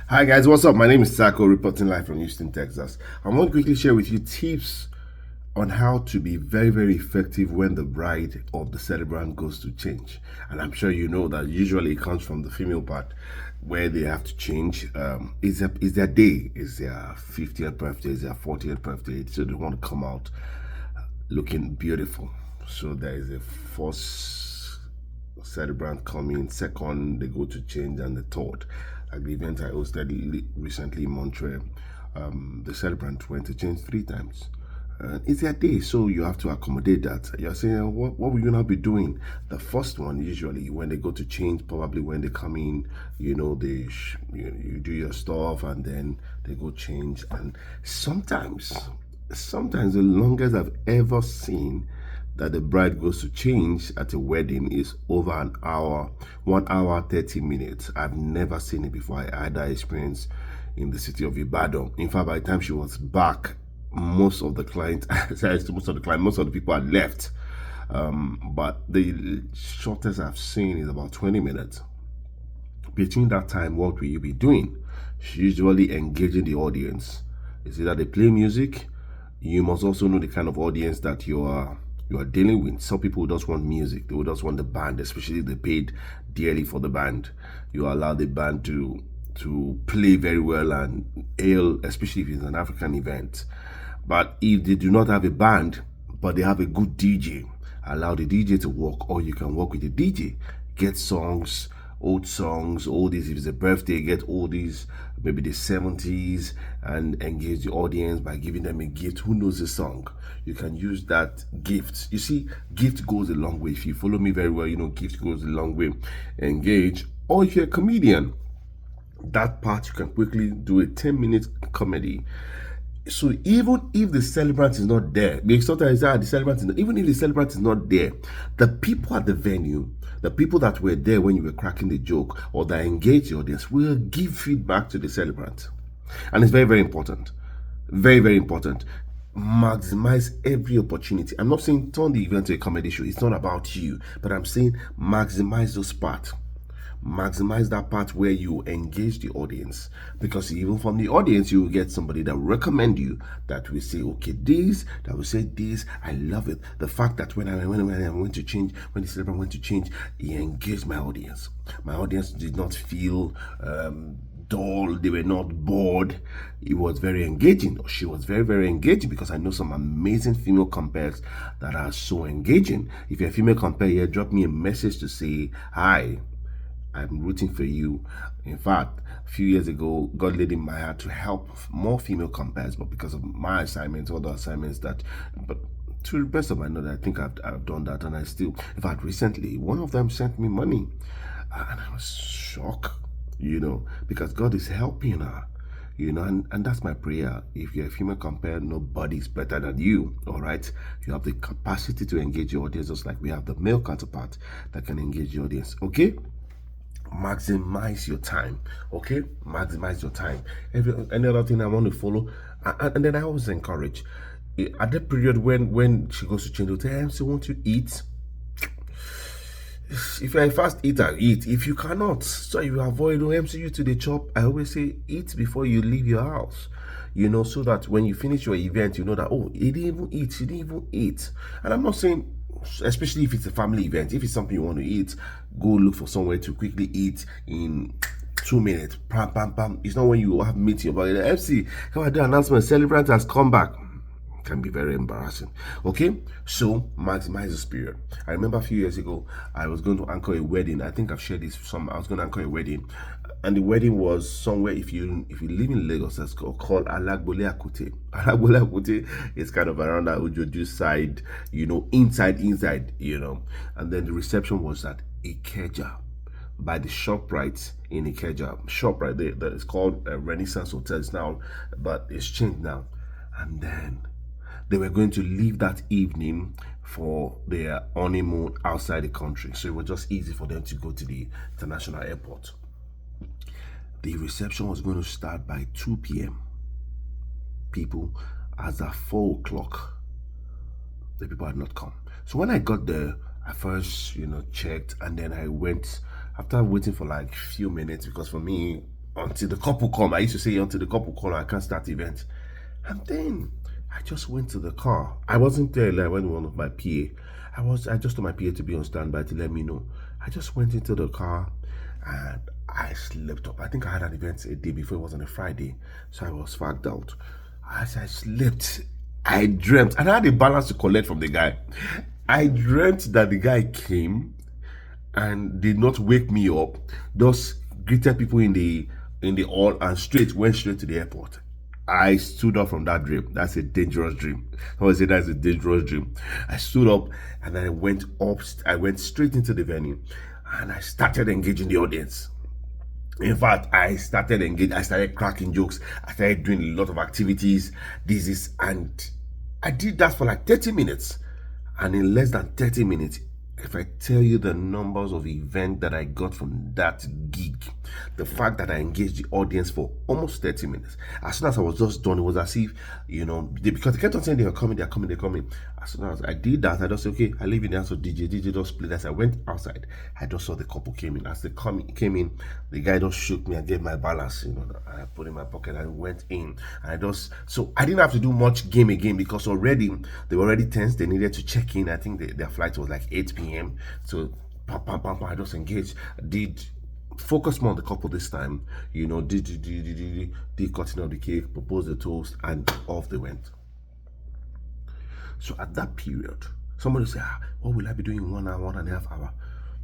Hi guys, what's up? My name is Sako, reporting live from Houston, Texas. I want to quickly share with you tips on how to be very, very effective when the bride or the celebrant goes to change. And I'm sure you know that usually it comes from the female part where they have to change. Is their day, is their 50th birthday, is their 40th birthday, so they want to come out looking beautiful. So there is a first celebrant coming, second they go to change, and the third. At the event I hosted recently in Montreal, the celebrant went to change 3 times. It's their day, so you have to accommodate that. You're saying, what will you not be doing? The first one, usually, when they go to change, probably when they come in, you do your stuff and then they go change. And sometimes the longest I've ever seen that the bride goes to change at a wedding is over an hour, 1 hour, 30 minutes. I've never seen it before. I had that experience in the city of Ibadan. In fact, by the time she was back, most of the people had left. But the shortest I've seen is about 20 minutes. Between that time, what will you be doing? Usually engaging the audience. Is it that they play music? You must also know the kind of audience that you are dealing with. Some people just want music, they will just want the band, especially if they paid dearly for the band. You allow the band to play very well and hail, especially if it's an African event. But if they do not have a band, but they have a good DJ, allow the DJ to work, or you can work with the DJ. Get songs, old songs, oldies. If it's a birthday, get oldies, maybe the 70s, and engage the audience by giving them a gift. Who knows the song? You can use that gift. You see, gift goes a long way. If you follow me very well, you know gift goes a long way. Engage. Or if you're a comedian, that part you can quickly do a 10-minute comedy. So even if the celebrant is not there, because sometimes the celebrant is not, even if the celebrant is not there, the people at the venue, the people that were there when you were cracking the joke or that engaged the audience will give feedback to the celebrant. And it's very, very important. Very, very important. Maximize every opportunity. I'm not saying turn the event to a comedy show. It's not about you, but I'm saying maximize those parts. Maximize that part where you engage the audience, because even from the audience you will get somebody that will recommend you, that will say, okay, this, that will say this. I love it. The fact that when I went to change, when the celebrant went to change, he engaged my audience. My audience did not feel dull, they were not bored. It was very engaging, or she was very, very engaging, because I know some amazing female compares that are so engaging. If you're a female compare here, drop me a message to say hi, I'm rooting for you. In fact, a few years ago, God laid in my heart to help more female compares, but because of my assignments, other assignments but to the best of my knowledge, I think I've done that, and I still, in fact, recently, one of them sent me money, and I was shocked, because God is helping her. And that's my prayer. If you're a female compare, nobody's better than you. All right, you have the capacity to engage your audience, just like we have the male counterpart that can engage your audience. Okay, maximize your time. Okay, maximize your time. Any other thing I want to follow, and then I always encourage at the period when she goes to change, they'll tell MC, won't you eat? If you're a fast eater, eat. If you cannot, so you avoid MCU to the chop. I always say eat before you leave your house, so that when you finish your event, you know that, oh, he didn't even eat, she didn't even eat. And I'm not saying, especially if it's a family event, if it's something you want to eat, go look for somewhere to quickly eat in 2 minutes. Pam, pam, pam. It's not when you have meeting, but the MC, come on, the announcement, celebrant has come back. Can be very embarrassing. Okay, so maximize the spirit. I remember a few years ago, I was going to anchor a wedding. I think I've shared this. I was going to anchor a wedding, and the wedding was somewhere. If you live in Lagos, that's called Alagbole Akute. Alagbole Akute is kind of around that Ojoju side, inside, and then the reception was at Ikeja, by the ShopRite in Ikeja. ShopRite there, that is called Renaissance Hotel now, but it's changed now. And then they were going to leave that evening for their honeymoon outside the country. So it was just easy for them to go to the international airport. The reception was going to start by 2 p.m. People, as at 4 o'clock, the people had not come. So when I got there, I first, checked, and then I went, after waiting for like a few minutes, because for me, until the couple come. I used to say until the couple come, I can't start the event. And then I just went to the car. I wasn't there. Like, I went with one of my PA. I just told my PA to be on standby to let me know. I just went into the car and I slept up. I think I had an event a day before. It was on a Friday, so I was fagged out. As I slept, I dreamt, and I had a balance to collect from the guy. I dreamt that the guy came and did not wake me up, just greeted people in the hall and went straight to the airport. I stood up from that dream. That's a dangerous dream. I always say that's a dangerous dream. I stood up and I went straight into the venue and I started engaging the audience. In fact, I started cracking jokes. I started doing a lot of activities. And I did that for like 30 minutes. And in less than 30 minutes, if I tell you the numbers of events that I got from that gig, the fact that I engaged the audience for almost 30 minutes, as soon as I was just done, it was as if, because they kept on saying they're coming. As soon as I did that, I just said, okay, I leave in the house of DJ just played. As I went outside, I just saw the couple came in. As they came in, the guy just shook me and gave my balance, I put in my pocket and went in. So I didn't have to do much game again because already, they were already tense. They needed to check in. I think their flight was like 8 p.m. So, I just engaged. Did focus more on the couple this time. Did cutting of the cake, proposed the toast, and off they went. So at that period, somebody said, what will I be doing in 1 hour, 1.5 hours?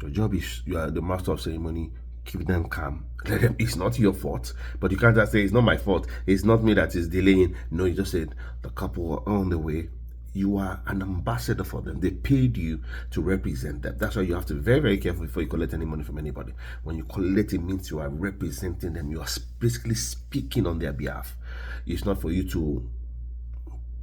Your job is, you are the master of ceremony. Keep them calm. Let them. It's not your fault. But you can't just say, it's not my fault. It's not me that is delaying. No, you just said, the couple were on the way. You are an ambassador for them. They paid you to represent them. That's why you have to be very, very careful before you collect any money from anybody. When you collect, it means you are representing them. You are basically speaking on their behalf. It's not for you to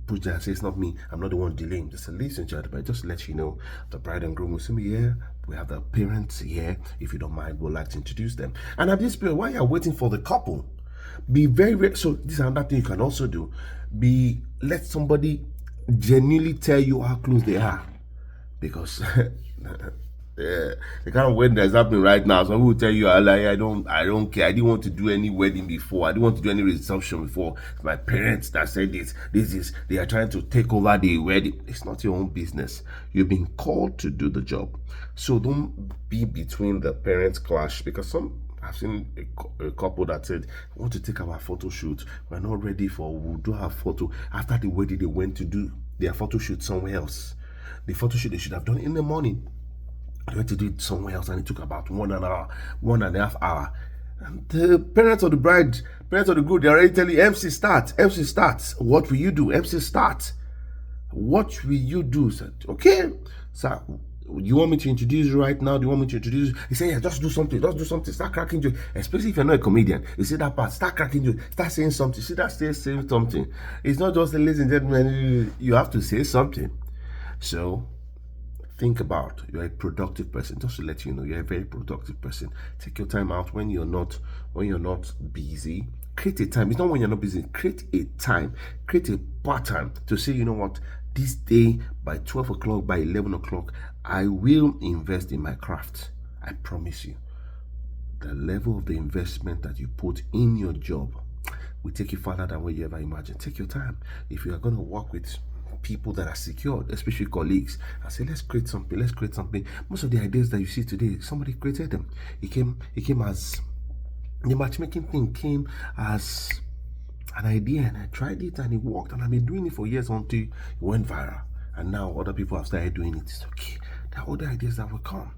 push that and say, it's not me. I'm not the one delaying. Just a ladies and gentlemen, just to let you know, the bride and groom will see me here. We have the parents here. If you don't mind, we'd like to introduce them. And at this period, while you're waiting for the couple, be very, very, so this is another thing you can also do. Let somebody genuinely tell you how close they are, because the kind of wedding that's happening right now, some people will tell you, I don't care. I didn't want to do any wedding before. I didn't want to do any reception before. My parents that said they are trying to take over the wedding. It's not your own business. You've been called to do the job, so don't be between the parents clash, because I've seen a couple that said, we want to take our photo shoot. We're not ready we'll do our photo. After the wedding, they went to do their photo shoot somewhere else. The photo shoot they should have done in the morning. They went to do it somewhere else, and it took about 1.5 hours. And the parents of the bride, parents of the groom, they're already telling you, MC starts. What will you do? MC starts. What will you do? Said, okay, sir. You want me to introduce you right now? Do you want me to introduce you? He said, yeah, just do something. Start cracking jokes. Especially if you're not a comedian. You see that part, start cracking jokes. Start saying something. See that, saying something. It's not just, ladies and gentlemen, you have to say something. So, think about, you're a productive person. Just to let you know, you're a very productive person. Take your time out when you're not busy. Create a time. It's not when you're not busy. Create a time. Create a pattern to say, you know what, this day by 12 o'clock, by 11 o'clock, I will invest in my craft. I promise you. The level of the investment that you put in your job will take you further than what you ever imagined. Take your time. If you are going to work with people that are secured, especially colleagues, I say, let's create something. Most of the ideas that you see today, somebody created them. It came as, the matchmaking thing came as an idea, and I tried it and it worked, and I've been doing it for years until it went viral. And now other people have started doing it. It's okay. There are other ideas that will come.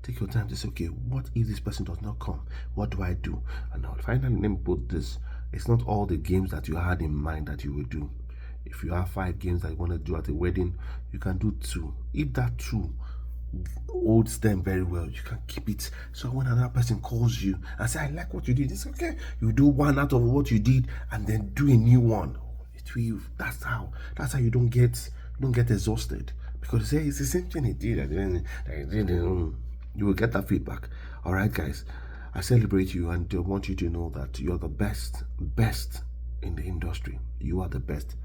Take your time to say, okay, what if this person does not come? What do I do? And now finally, let me put this. It's not all the games that you had in mind that you will do. If you have 5 games that you want to do at a wedding, you can do 2. If that 2 holds them very well, you can keep it. So when another person calls you and say, I like what you did, it's okay. You do 1 out of what you did and then do a new one. That's how you don't get exhausted, because it's the same thing he did at the end. You will get that feedback. All right, guys, I celebrate you and I want you to know that you're the best in the industry. You are the best.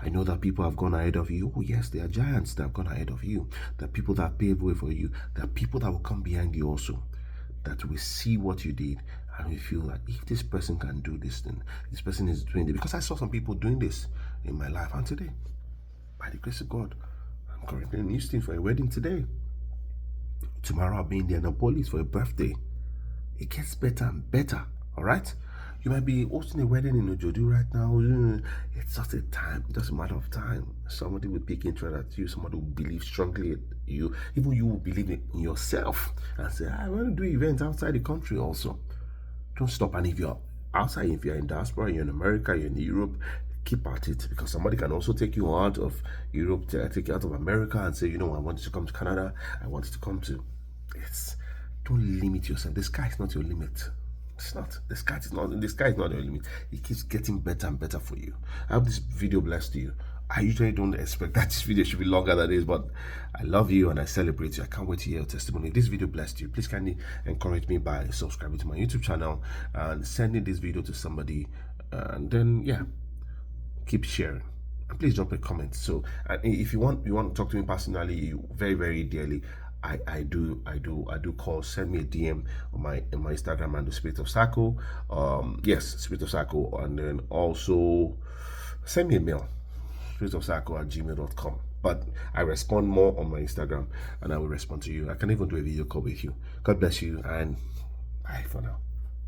I know that people have gone ahead of you. Oh, yes, there are giants that have gone ahead of you. There are people that paved way for you. There are people that will come behind you also, that will see what you did And we feel like if this person can do this, then this person is doing it. Because I saw some people doing this in my life, and today, by the grace of God, I'm currently in Houston for a wedding today. Tomorrow I'll be in Indianapolis for a birthday. It gets better and better, all right? You might be hosting a wedding in Ojodu right now. It's just just a matter of time. Somebody will pick interest at you. Somebody will believe strongly at you. Even you will believe in yourself and say, I want to do events outside the country also. Don't stop. And if you're outside, if you're in diaspora, you're in America, you're in Europe, keep at it, because somebody can also take you out of Europe, take you out of America and say, I want you to come to Canada. I want you to come to... Don't limit yourself. The sky is not your limit. It's not. The sky is not your limit. It keeps getting better and better for you. I hope this video blessed you. I usually don't expect that this video should be longer than this, but I love you and I celebrate you. I can't wait to hear your testimony. If this video blessed you, please kindly encourage me by subscribing to my YouTube channel and sending this video to somebody. And then, keep sharing. And please drop a comment. So if you want to talk to me personally, very, very dearly, I do call. Send me a DM on my Instagram and the Spirit of Sako. Yes, Spirit of Sako, and then also send me a mail, spiritofsako@gmail.com. But I respond more on my Instagram, and I will respond to you. I can even do a video call with you. God bless you, and bye for now.